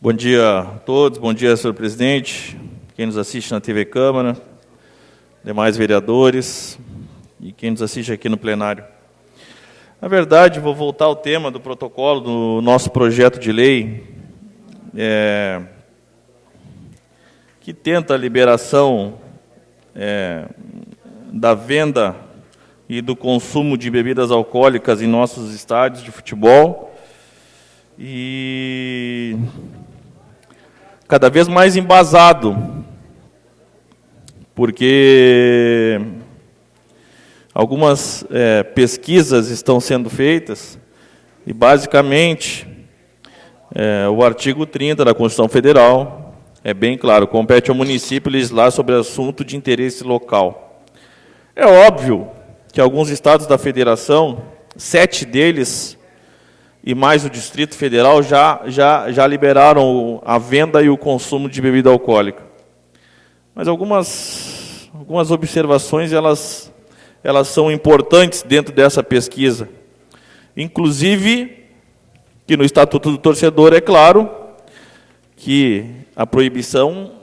Bom dia a todos, bom dia, senhor presidente, quem nos assiste na TV Câmara, demais vereadores e quem nos assiste aqui no plenário. Na verdade, vou voltar ao tema do protocolo do nosso projeto de lei, que tenta a liberação da venda e do consumo de bebidas alcoólicas em nossos estádios de futebol, e cada vez mais embasado, porque algumas pesquisas estão sendo feitas e, basicamente, o artigo 30 da Constituição Federal é bem claro: compete ao município legislar sobre assunto de interesse local. É óbvio que alguns estados da federação, 7 deles, e mais o Distrito Federal, já liberaram a venda e o consumo de bebida alcoólica. Mas algumas observações, elas são importantes dentro dessa pesquisa. Inclusive, que no Estatuto do Torcedor é claro que a proibição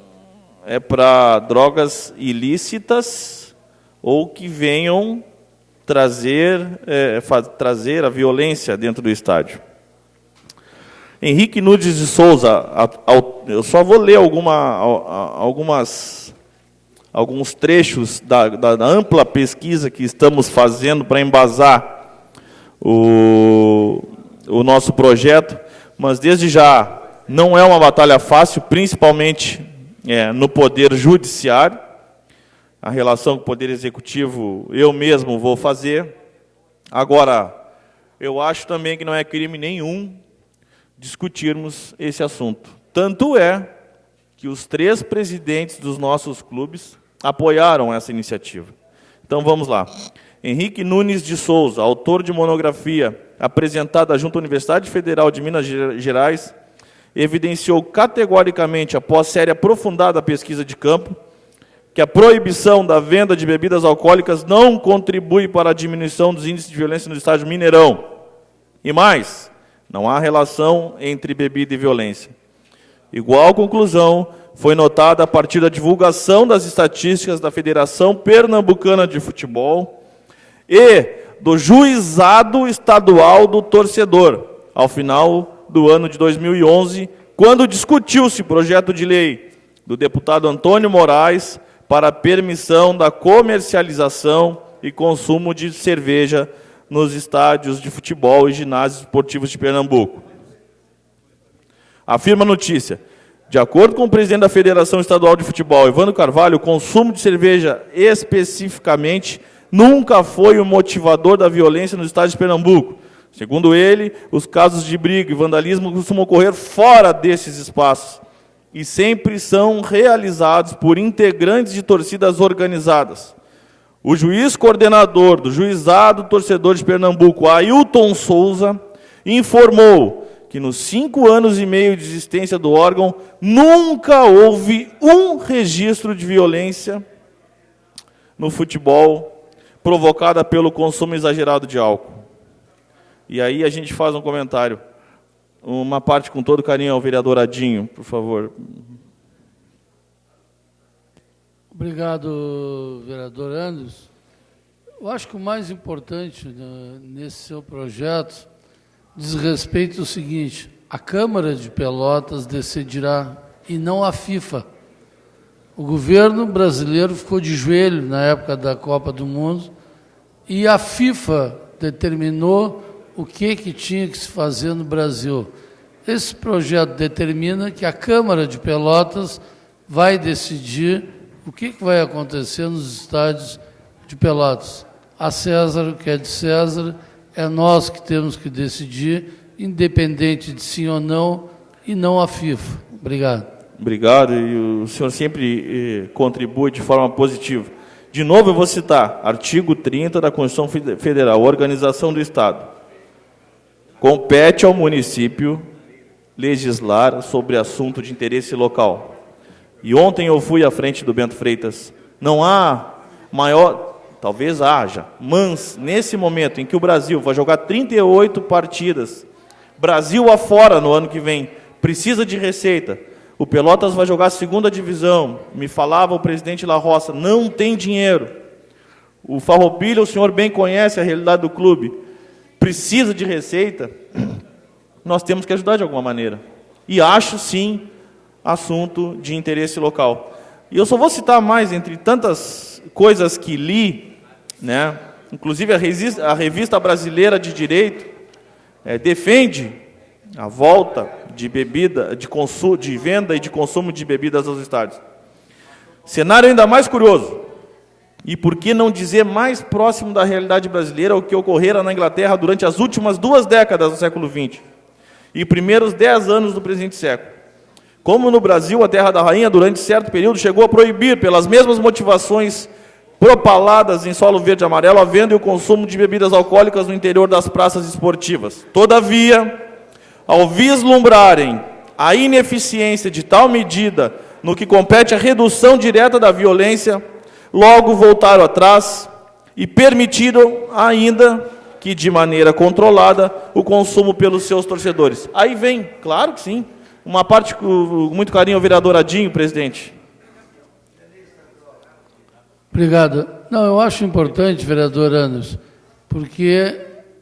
é para drogas ilícitas ou que venham trazer a violência dentro do estádio. Henrique Nunes de Souza, eu só vou ler alguns trechos da ampla pesquisa que estamos fazendo para embasar o nosso projeto, mas desde já não é uma batalha fácil, principalmente no Poder Judiciário. A relação com o Poder Executivo eu mesmo vou fazer. Agora, eu acho também que não é crime nenhum discutirmos esse assunto. Tanto é que os 3 presidentes dos nossos clubes apoiaram essa iniciativa. Então, vamos lá. Henrique Nunes de Souza, autor de monografia apresentada junto à Universidade Federal de Minas Gerais, evidenciou categoricamente, após série aprofundada pesquisa de campo, que a proibição da venda de bebidas alcoólicas não contribui para a diminuição dos índices de violência no estádio Mineirão. E mais, não há relação entre bebida e violência. Igual conclusão foi notada a partir da divulgação das estatísticas da Federação Pernambucana de Futebol e do Juizado Estadual do Torcedor, ao final do ano de 2011, quando discutiu-se o projeto de lei do deputado Antônio Moraes para a permissão da comercialização e consumo de cerveja nos estádios de futebol e ginásios esportivos de Pernambuco. Afirma a notícia: de acordo com o presidente da Federação Estadual de Futebol, Evandro Carvalho, o consumo de cerveja especificamente nunca foi o motivador da violência nos estádios de Pernambuco. Segundo ele, os casos de briga e vandalismo costumam ocorrer fora desses espaços e sempre são realizados por integrantes de torcidas organizadas. O juiz coordenador do Juizado Torcedor de Pernambuco, Ailton Souza, informou que nos 5 anos e meio de existência do órgão, nunca houve um registro de violência no futebol provocada pelo consumo exagerado de álcool. E aí a gente faz um comentário. Uma parte com todo carinho ao vereador Adinho, por favor. Obrigado, vereador Anderson. Eu acho que o mais importante nesse seu projeto diz respeito ao seguinte: a Câmara de Pelotas decidirá, e não a FIFA. O governo brasileiro ficou de joelho na época da Copa do Mundo e a FIFA determinou o que tinha que se fazer no Brasil. Esse projeto determina que a Câmara de Pelotas vai decidir o que vai acontecer nos estádios de Pelotas. A César o que é de César, é nós que temos que decidir, independente de sim ou não, e não a FIFA. Obrigado. Obrigado, e o senhor sempre contribui de forma positiva. De novo, eu vou citar artigo 30 da Constituição Federal, organização do Estado. Compete ao município legislar sobre assunto de interesse local. E ontem eu fui à frente do Bento Freitas. Não há maior, talvez haja, mas nesse momento em que o Brasil vai jogar 38 partidas, Brasil afora no ano que vem, precisa de receita. O Pelotas vai jogar a segunda divisão. Me falava o presidente La Roça, não tem dinheiro. O Farroupilha, o senhor bem conhece a realidade do clube. Precisa de receita. Nós temos que ajudar de alguma maneira. E acho, sim, assunto de interesse local. E eu só vou citar mais, entre tantas coisas que li, né? Inclusive a Revista Brasileira de Direito defende a volta de bebida, de venda e de consumo de bebidas aos estádios. Cenário ainda mais curioso, e por que não dizer mais próximo da realidade brasileira, o que ocorrera na Inglaterra durante as últimas 2 décadas do século XX e primeiros 10 anos do presente século. Como no Brasil, a Terra da Rainha, durante certo período, chegou a proibir, pelas mesmas motivações propaladas em solo verde e amarelo, a venda e o consumo de bebidas alcoólicas no interior das praças esportivas. Todavia, ao vislumbrarem a ineficiência de tal medida no que compete à redução direta da violência, logo voltaram atrás e permitiram ainda que, de maneira controlada, o consumo pelos seus torcedores. Aí vem, claro que sim, uma parte com muito carinho ao vereador Adinho, presidente. Obrigado. Não, eu acho importante, vereador Anderson, porque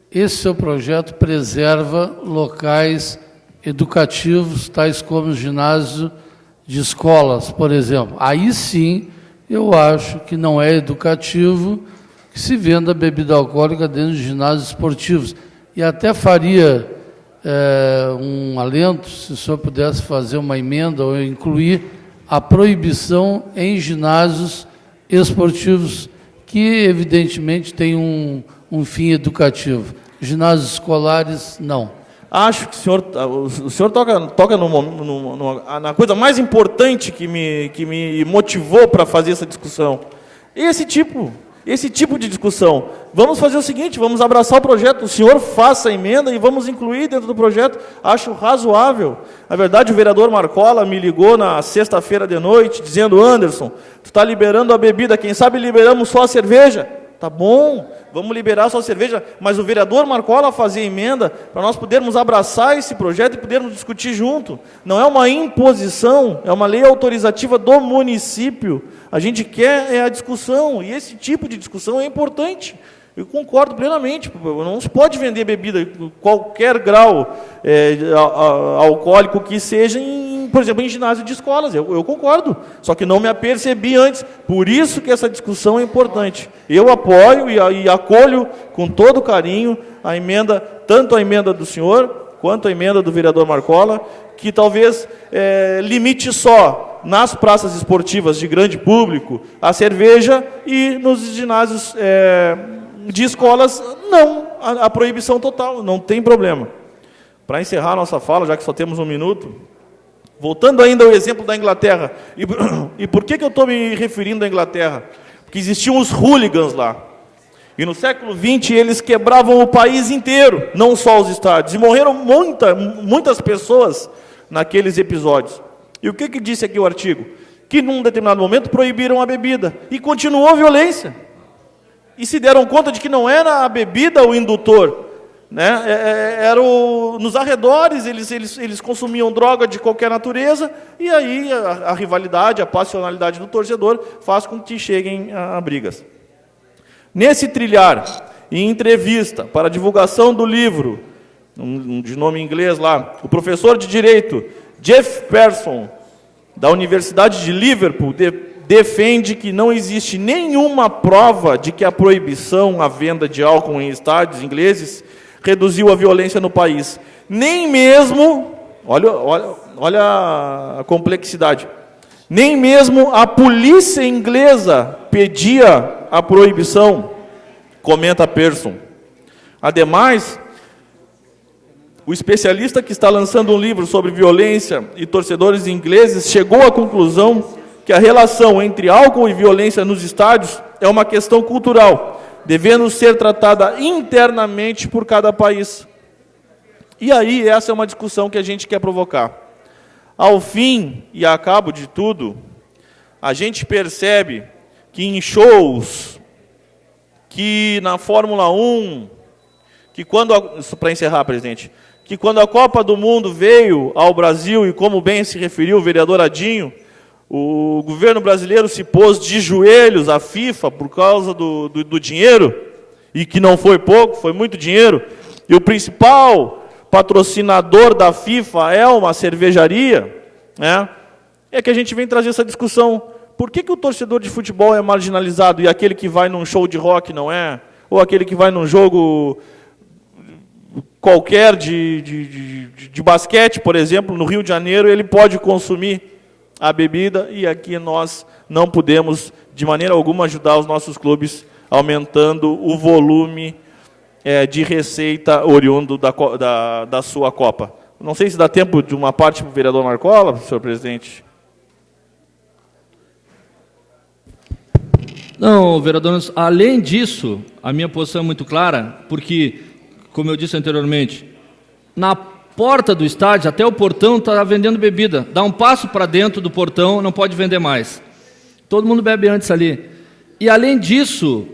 esse seu projeto preserva locais educativos, tais como o ginásio de escolas, por exemplo. Aí sim, eu acho que não é educativo que se venda bebida alcoólica dentro de ginásios esportivos. E até faria um alento, se o senhor pudesse fazer uma emenda ou incluir a proibição em ginásios esportivos que, evidentemente, têm um fim educativo. Ginásios escolares, não. Acho que o senhor toca na coisa mais importante que me motivou para fazer essa discussão. Esse tipo de discussão. Vamos fazer o seguinte, vamos abraçar o projeto, o senhor faça a emenda e vamos incluir dentro do projeto. Acho razoável. Na verdade, o vereador Marcola me ligou na sexta-feira de noite, dizendo, Anderson, tu está liberando a bebida, quem sabe liberamos só a cerveja. Tá bom, vamos liberar só a cerveja, mas o vereador Marcola fazia emenda para nós podermos abraçar esse projeto e podermos discutir junto. Não é uma imposição, é uma lei autorizativa do município. A gente quer a discussão, e esse tipo de discussão é importante. Eu concordo plenamente, não se pode vender bebida, qualquer grau alcoólico que seja, por exemplo, em ginásio de escolas, eu concordo, só que não me apercebi antes, por isso que essa discussão é importante. Eu apoio e acolho com todo carinho a emenda, tanto a emenda do senhor, quanto a emenda do vereador Marcola, que talvez limite só nas praças esportivas de grande público a cerveja e nos ginásios de escolas, não, a proibição total, não tem problema. Para encerrar nossa fala, já que só temos 1 minuto, voltando ainda ao exemplo da Inglaterra, e por que eu estou me referindo à Inglaterra? Porque existiam os hooligans lá, e no século XX eles quebravam o país inteiro, não só os estádios, e morreram muitas pessoas naqueles episódios. E o que disse aqui o artigo? Que num determinado momento proibiram a bebida, e continuou a violência. E se deram conta de que não era a bebida o indutor, né? Nos arredores, eles consumiam droga de qualquer natureza, e aí a rivalidade, a passionalidade do torcedor faz com que cheguem a brigas. Nesse trilhar, em entrevista para a divulgação do livro, de nome em inglês lá, o professor de Direito, Jeff Pearson, da Universidade de Liverpool, defende que não existe nenhuma prova de que a proibição à venda de álcool em estádios ingleses reduziu a violência no país. Nem mesmo, olha a complexidade, nem mesmo a polícia inglesa pedia a proibição, comenta Pearson. Ademais, o especialista que está lançando um livro sobre violência e torcedores ingleses chegou à conclusão que a relação entre álcool e violência nos estádios é uma questão cultural, devendo ser tratada internamente por cada país. E aí, essa é uma discussão que a gente quer provocar. Ao fim e a cabo de tudo, a gente percebe que em shows, que na Fórmula 1, que quando, para encerrar, presidente, que quando a Copa do Mundo veio ao Brasil, e como bem se referiu o vereador Adinho, o governo brasileiro se pôs de joelhos à FIFA por causa do dinheiro, e que não foi pouco, foi muito dinheiro, e o principal patrocinador da FIFA é uma cervejaria, né? É que a gente vem trazer essa discussão. Por que o torcedor de futebol é marginalizado e aquele que vai num show de rock não é? Ou aquele que vai num jogo qualquer de basquete, por exemplo, no Rio de Janeiro, ele pode consumir a bebida, e aqui nós não podemos, de maneira alguma, ajudar os nossos clubes aumentando o volume de receita oriundo da sua Copa. Não sei se dá tempo de uma parte para o vereador Marcola, senhor presidente. Não, vereador, além disso, a minha posição é muito clara, porque, como eu disse anteriormente, na porta do estádio, até o portão está vendendo bebida. Dá um passo para dentro do portão, não pode vender mais. Todo mundo bebe antes ali. E, além disso,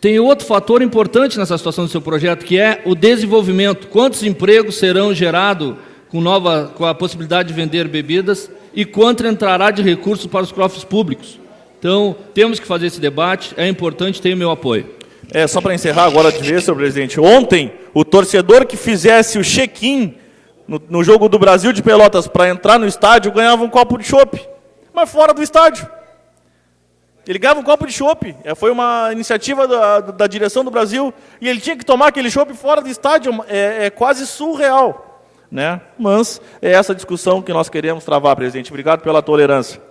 tem outro fator importante nessa situação do seu projeto, que é o desenvolvimento. Quantos empregos serão gerados com a possibilidade de vender bebidas e quanto entrará de recursos para os cofres públicos? Então, temos que fazer esse debate, é importante, tem o meu apoio. Só para encerrar agora de vez, senhor presidente, ontem, o torcedor que fizesse o check-in no jogo do Brasil de Pelotas para entrar no estádio ganhava um copo de chopp, mas fora do estádio. Ele ganhava um copo de chopp, foi uma iniciativa da direção do Brasil, e ele tinha que tomar aquele chopp fora do estádio, é quase surreal, né? Mas é essa discussão que nós queremos travar, presidente. Obrigado pela tolerância.